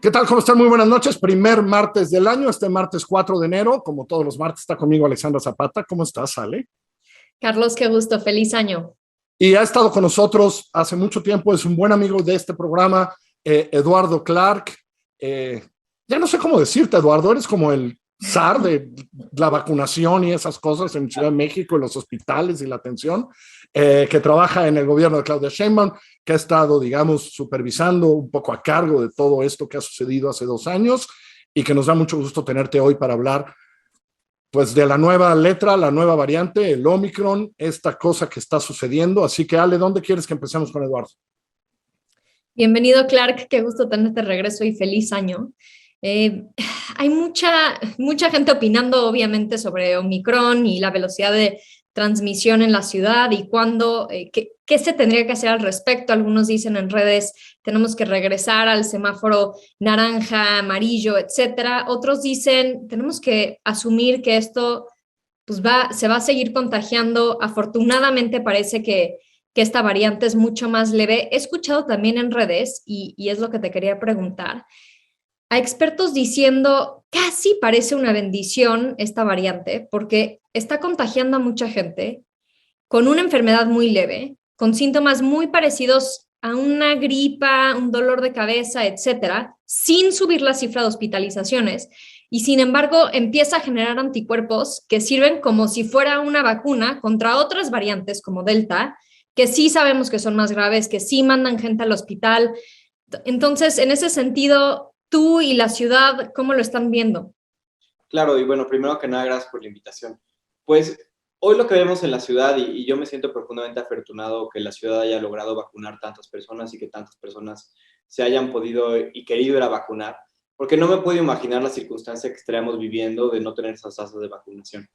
¿Qué tal? ¿Cómo están? Muy buenas noches. Primer martes del año, este martes 4 de enero. Como todos los martes, está conmigo Alexandra Zapata. ¿Cómo estás, Ale? Carlos, qué gusto, feliz año. Y ha estado con nosotros hace mucho tiempo, es un buen amigo de este programa, Eduardo Clark. Eh, ya no sé cómo decirte, Eduardo, eres como el zar de la vacunación y esas cosas en Ciudad de México, en los hospitales y la atención, que trabaja en el gobierno de Claudia Sheinbaum, que ha estado, digamos, supervisando un poco a cargo de todo esto que ha sucedido hace 2 años y que nos da mucho gusto tenerte hoy para hablar pues de la nueva letra, la nueva variante, el Omicron, esta cosa que está sucediendo. Así que, Ale, ¿dónde quieres que empecemos con Eduardo? Bienvenido, Clark, qué gusto tenerte de regreso y feliz año. Eh, Hay mucha gente opinando, obviamente, sobre Omicron y la velocidad de transmisión en la ciudad y cuándo, qué se tendría que hacer al respecto. Algunos dicen en redes, tenemos que regresar al semáforo naranja, amarillo, etcétera. Otros dicen, tenemos que asumir que esto pues se va a seguir contagiando. Afortunadamente parece que esta variante es mucho más leve. He escuchado también en redes, y es lo que te quería preguntar, a expertos diciendo casi parece una bendición esta variante porque está contagiando a mucha gente con una enfermedad muy leve, con síntomas muy parecidos a una gripa, un dolor de cabeza, etcétera, sin subir la cifra de hospitalizaciones. Y sin embargo, empieza a generar anticuerpos que sirven como si fuera una vacuna contra otras variantes como Delta, que sí sabemos que son más graves, que sí mandan gente al hospital. Entonces, en ese sentido, tú y la ciudad, ¿cómo lo están viendo? Claro, y bueno, primero que nada, gracias por la invitación. Pues hoy lo que vemos en la ciudad, y yo me siento profundamente afortunado que la ciudad haya logrado vacunar tantas personas y que tantas personas se hayan podido y querido ir a vacunar, porque no me puedo imaginar la circunstancia que estaríamos viviendo de no tener esas tasas de vacunación.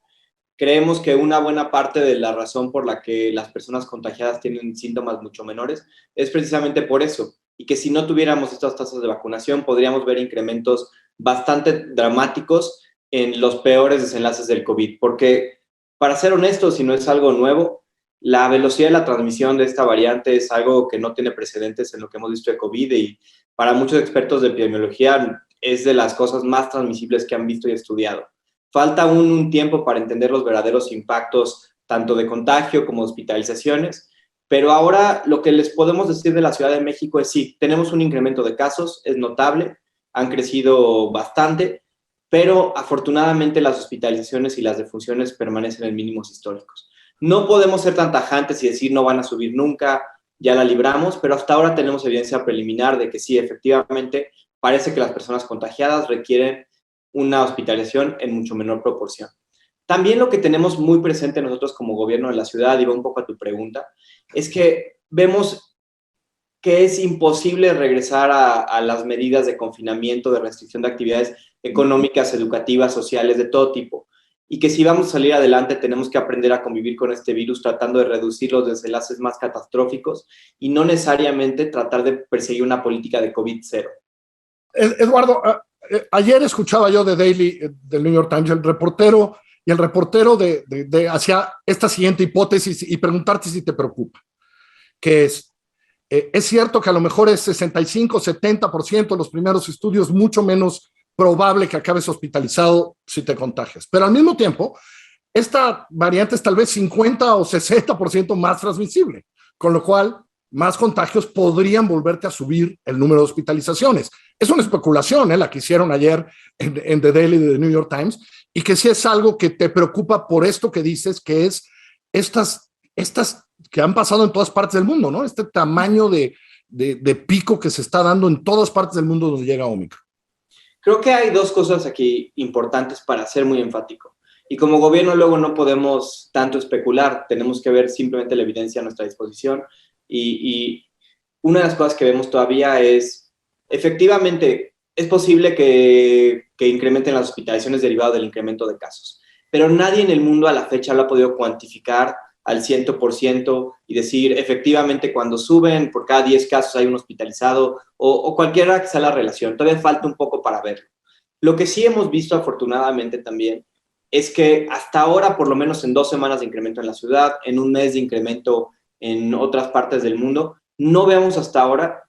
Creemos que una buena parte de la razón por la que las personas contagiadas tienen síntomas mucho menores es precisamente por eso, y que si no tuviéramos estas tasas de vacunación podríamos ver incrementos bastante dramáticos en los peores desenlaces del COVID, porque para ser honestos, si no es algo nuevo, la velocidad de la transmisión de esta variante es algo que no tiene precedentes en lo que hemos visto de COVID y para muchos expertos de epidemiología es de las cosas más transmisibles que han visto y estudiado. Falta aún un tiempo para entender los verdaderos impactos tanto de contagio como de hospitalizaciones, pero ahora lo que les podemos decir de la Ciudad de México es sí, tenemos un incremento de casos, es notable, han crecido bastante, pero afortunadamente las hospitalizaciones y las defunciones permanecen en mínimos históricos. No podemos ser tan tajantes y decir no van a subir nunca, ya la libramos, pero hasta ahora tenemos evidencia preliminar de que sí, efectivamente, parece que las personas contagiadas requieren una hospitalización en mucho menor proporción. También lo que tenemos muy presente nosotros como gobierno de la ciudad, y va un poco a tu pregunta, es que vemos que es imposible regresar a las medidas de confinamiento, de restricción de actividades económicas, educativas, sociales, de todo tipo. Y que si vamos a salir adelante tenemos que aprender a convivir con este virus tratando de reducir los desenlaces más catastróficos y no necesariamente tratar de perseguir una política de COVID cero. Eduardo, ayer escuchaba yo de Daily, del New York Times, el reportero hacía esta siguiente hipótesis y preguntarte si te preocupa, que es cierto que a lo mejor es 65-70% los primeros estudios, mucho menos probable que acabes hospitalizado si te contagias. Pero al mismo tiempo, esta variante es tal vez 50 o 60% más transmisible, con lo cual más contagios podrían volverte a subir el número de hospitalizaciones. Es una especulación, la que hicieron ayer en The Daily de The New York Times, y que sí es algo que te preocupa por esto que dices, que es estas que han pasado en todas partes del mundo, ¿no? Este tamaño de pico que se está dando en todas partes del mundo donde llega Omicron. Creo que hay dos cosas aquí importantes para ser muy enfático. Y como gobierno luego no podemos tanto especular, tenemos que ver simplemente la evidencia a nuestra disposición. Y una de las cosas que vemos todavía es, efectivamente, es posible que incrementen las hospitalizaciones derivadas del incremento de casos. Pero nadie en el mundo a la fecha lo ha podido cuantificar al 100% y decir, efectivamente, cuando suben, por cada 10 casos hay un hospitalizado o cualquiera que sea la relación. Todavía falta un poco para verlo. Lo que sí hemos visto, afortunadamente, también, es que hasta ahora, por lo menos en 2 semanas de incremento en la ciudad, en un mes de incremento en otras partes del mundo, no vemos hasta ahora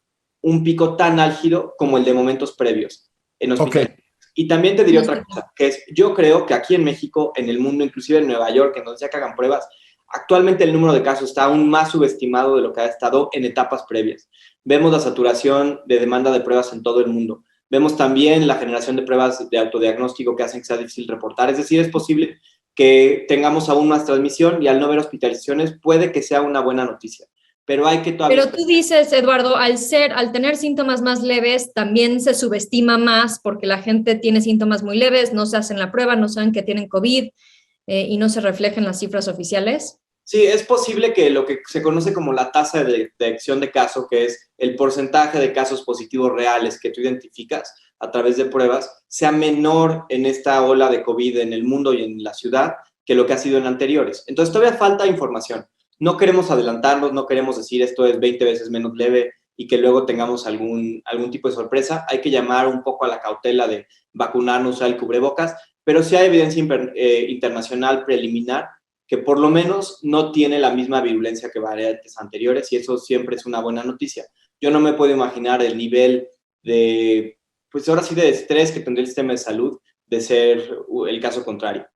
un pico tan álgido como el de momentos previos en hospitales. Ok. Y también te diría otra cosa, que es, yo creo que aquí en México, en el mundo, inclusive en Nueva York, en donde sea que hagan pruebas, actualmente el número de casos está aún más subestimado de lo que ha estado en etapas previas. Vemos la saturación de demanda de pruebas en todo el mundo. Vemos también la generación de pruebas de autodiagnóstico que hacen que sea difícil reportar. Es decir, es posible que tengamos aún más transmisión y al no haber hospitalizaciones puede que sea una buena noticia. Pero hay que todavía... Pero tú dices, Eduardo, al tener síntomas más leves, también se subestima más porque la gente tiene síntomas muy leves, no se hacen la prueba, no saben que tienen COVID y no se reflejan las cifras oficiales. Sí, es posible que lo que se conoce como la tasa de detección de caso, que es el porcentaje de casos positivos reales que tú identificas a través de pruebas, sea menor en esta ola de COVID en el mundo y en la ciudad que lo que ha sido en anteriores. Entonces todavía falta información. No queremos adelantarnos, no queremos decir esto es 20 veces menos leve y que luego tengamos algún tipo de sorpresa. Hay que llamar un poco a la cautela de vacunarnos, usar el cubrebocas, pero sí hay evidencia internacional preliminar que por lo menos no tiene la misma virulencia que variantes anteriores y eso siempre es una buena noticia. Yo no me puedo imaginar el nivel de, pues ahora sí de estrés que tendría el sistema de salud de ser el caso contrario.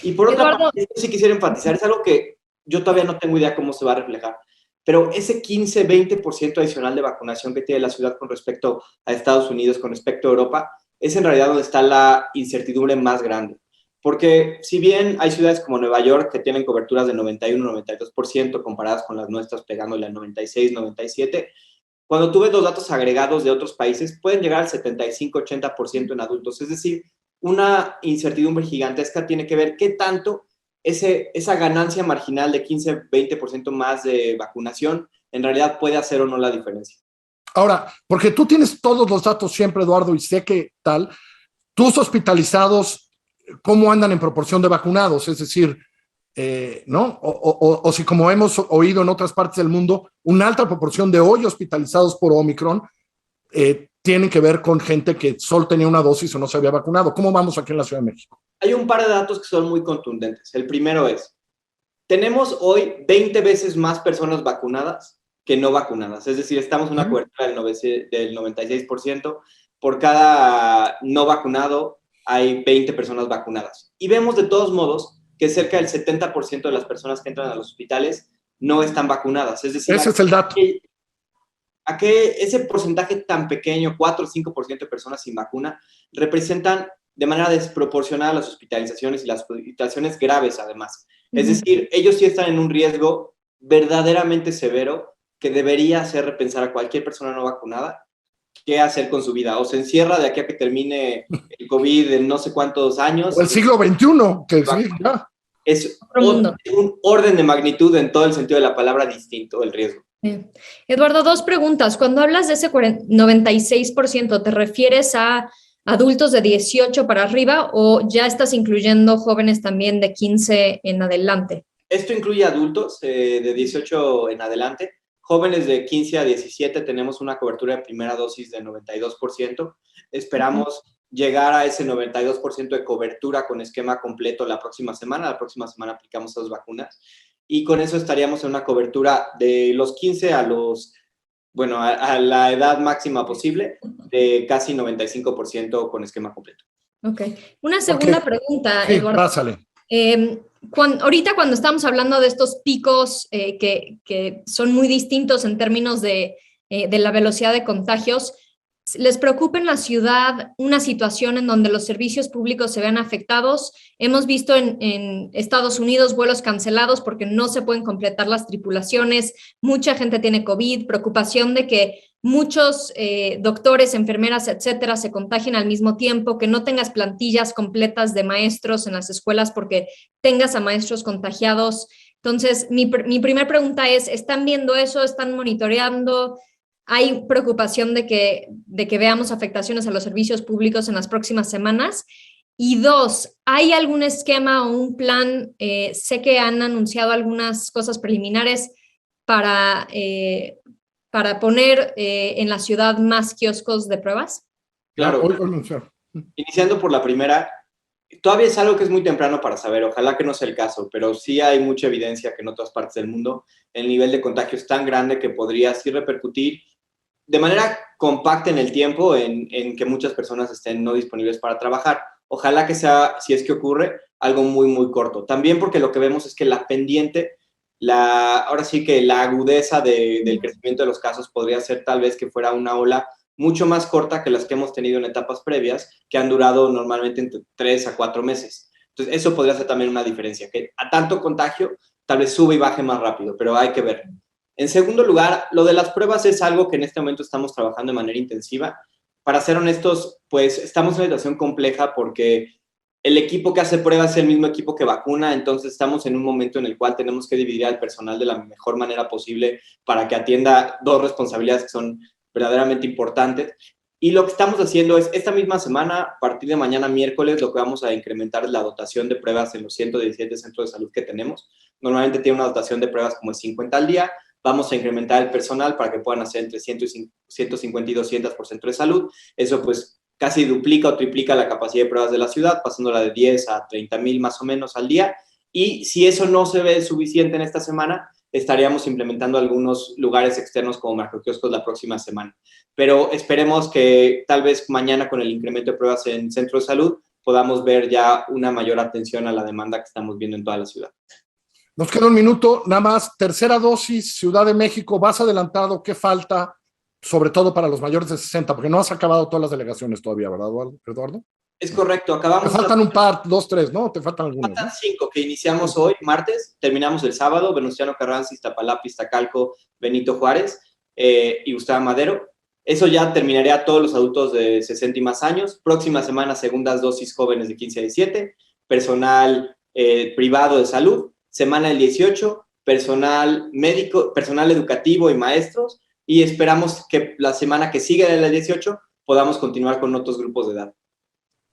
Y por otra Eduardo, parte, sí quisiera enfatizar, es algo que yo todavía no tengo idea cómo se va a reflejar, pero ese 15-20% adicional de vacunación que tiene la ciudad con respecto a Estados Unidos, con respecto a Europa, es en realidad donde está la incertidumbre más grande. Porque si bien hay ciudades como Nueva York que tienen coberturas de 91-92% comparadas con las nuestras pegándole al 96-97%, cuando tú ves los datos agregados de otros países pueden llegar al 75-80% en adultos. Es decir, una incertidumbre gigantesca tiene que ver qué tanto esa ganancia marginal de 15-20% más de vacunación en realidad puede hacer o no la diferencia. Ahora, porque tú tienes todos los datos siempre, Eduardo, y sé que tal, tus hospitalizados, ¿cómo andan en proporción de vacunados? Es decir, ¿no? O si como hemos oído en otras partes del mundo, una alta proporción de hoy hospitalizados por Omicron tienen que ver con gente que solo tenía una dosis o no se había vacunado. ¿Cómo vamos aquí en la Ciudad de México? Hay un par de datos que son muy contundentes. El primero es, tenemos hoy 20 veces más personas vacunadas que no vacunadas. Es decir, estamos en una cobertura del 96%. Por cada no vacunado hay 20 personas vacunadas. Y vemos de todos modos que cerca del 70% de las personas que entran a los hospitales no están vacunadas. Es decir, ese es el dato. Ese porcentaje tan pequeño, 4 o 5% de personas sin vacuna, representan de manera desproporcionada las hospitalizaciones y las hospitalizaciones graves además. Es decir, ellos sí están en un riesgo verdaderamente severo que debería hacer repensar a cualquier persona no vacunada qué hacer con su vida. O se encierra de aquí a que termine el COVID en no sé cuántos años. O el siglo XXI, que sí, ya. Es un orden de magnitud en todo el sentido de la palabra distinto el riesgo. Eduardo, dos preguntas. Cuando hablas de ese 96%, ¿te refieres a adultos de 18 para arriba o ya estás incluyendo jóvenes también de 15 en adelante? Esto incluye adultos de 18 en adelante. Jóvenes de 15 a 17 tenemos una cobertura de primera dosis de 92%. Esperamos llegar a ese 92% de cobertura con esquema completo la próxima semana. La próxima semana aplicamos esas vacunas. Y con eso estaríamos en una cobertura de los 15 a la edad máxima posible, de casi 95% con esquema completo. Ok. Una segunda pregunta, sí, Eduardo. Pásale. Ahorita cuando estamos hablando de estos picos que son muy distintos en términos de la velocidad de contagios, ¿les preocupa en la ciudad una situación en donde los servicios públicos se vean afectados? Hemos visto en Estados Unidos vuelos cancelados porque no se pueden completar las tripulaciones, mucha gente tiene COVID, preocupación de que muchos doctores, enfermeras, etcétera, se contagien al mismo tiempo, que no tengas plantillas completas de maestros en las escuelas porque tengas a maestros contagiados. Entonces, mi primera pregunta es, ¿están viendo eso? ¿Están monitoreando? ¿Hay preocupación de que veamos afectaciones a los servicios públicos en las próximas semanas? Y dos, ¿hay algún esquema o un plan? Sé que han anunciado algunas cosas preliminares para poner en la ciudad más kioscos de pruebas. Claro. Iniciando por la primera, todavía es algo que es muy temprano para saber, ojalá que no sea el caso, pero sí hay mucha evidencia que en otras partes del mundo el nivel de contagio es tan grande que podría sí repercutir de manera compacta en el tiempo en que muchas personas estén no disponibles para trabajar. Ojalá que sea, si es que ocurre, algo muy, muy corto. También porque lo que vemos es que la pendiente, ahora sí que la agudeza del crecimiento de los casos podría ser tal vez que fuera una ola mucho más corta que las que hemos tenido en etapas previas, que han durado normalmente entre 3 a 4 meses. Entonces, eso podría ser también una diferencia, que a tanto contagio tal vez sube y baje más rápido, pero hay que ver. En segundo lugar, lo de las pruebas es algo que en este momento estamos trabajando de manera intensiva. Para ser honestos, pues estamos en una situación compleja porque el equipo que hace pruebas es el mismo equipo que vacuna, entonces estamos en un momento en el cual tenemos que dividir al personal de la mejor manera posible para que atienda dos responsabilidades que son verdaderamente importantes. Y lo que estamos haciendo es, esta misma semana, a partir de mañana miércoles, lo que vamos a incrementar es la dotación de pruebas en los 117 centros de salud que tenemos. Normalmente tiene una dotación de pruebas como de 50 al día. Vamos a incrementar el personal para que puedan hacer entre 150 y 200 por centro de salud. Eso pues casi duplica o triplica la capacidad de pruebas de la ciudad, pasándola de 10 a 30,000 más o menos al día. Y si eso no se ve suficiente en esta semana, estaríamos implementando algunos lugares externos como macroquioscos la próxima semana. Pero esperemos que tal vez mañana con el incremento de pruebas en centro de salud podamos ver ya una mayor atención a la demanda que estamos viendo en toda la ciudad. Nos queda un minuto, nada más. Tercera dosis, Ciudad de México, ¿vas adelantado? ¿Qué falta? Sobre todo para los mayores de 60, porque no has acabado todas las delegaciones todavía, ¿verdad, Eduardo? Es correcto, acabamos. Te faltan un par, 2, 3, ¿no? Te faltan algunos. Faltan 5 que iniciamos hoy, martes, terminamos el sábado, Venustiano Carranza, Iztapalapa, Iztacalco, Benito Juárez y Gustavo Madero. Eso ya terminaría a todos los adultos de 60 y más años. Próxima semana, segundas dosis jóvenes de 15 a 17, personal privado de salud. Semana del 18, personal médico, personal educativo y maestros. Y esperamos que la semana que sigue de la 18 podamos continuar con otros grupos de edad.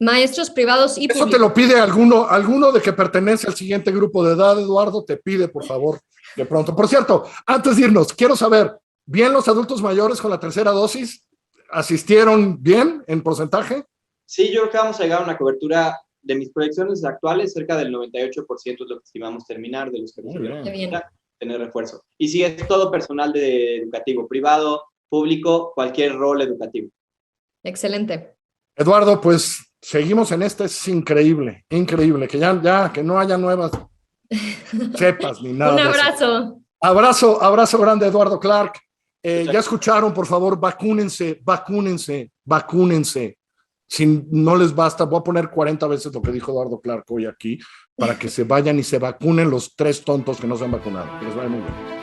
Maestros privados y públicos. Eso te lo pide alguno de que pertenece al siguiente grupo de edad, Eduardo, te pide, por favor, de pronto. Por cierto, antes de irnos, quiero saber, ¿bien los adultos mayores con la tercera dosis? ¿Asistieron bien en porcentaje? Sí, yo creo que vamos a llegar a una cobertura de mis proyecciones actuales, cerca del 98% es lo que estimamos terminar de los que recibieron tener refuerzo. Y si es todo personal de educativo, privado, público, cualquier rol educativo. Excelente. Eduardo, pues seguimos en es increíble, increíble, que ya que no haya nuevas cepas ni nada. Un abrazo. Abrazo grande, Eduardo Clark. Ya escucharon, por favor, vacúnense. Si no les basta, voy a poner 40 veces lo que dijo Eduardo Clark hoy aquí, para que se vayan y se vacunen los 3 tontos que no se han vacunado. Que les vaya muy bien.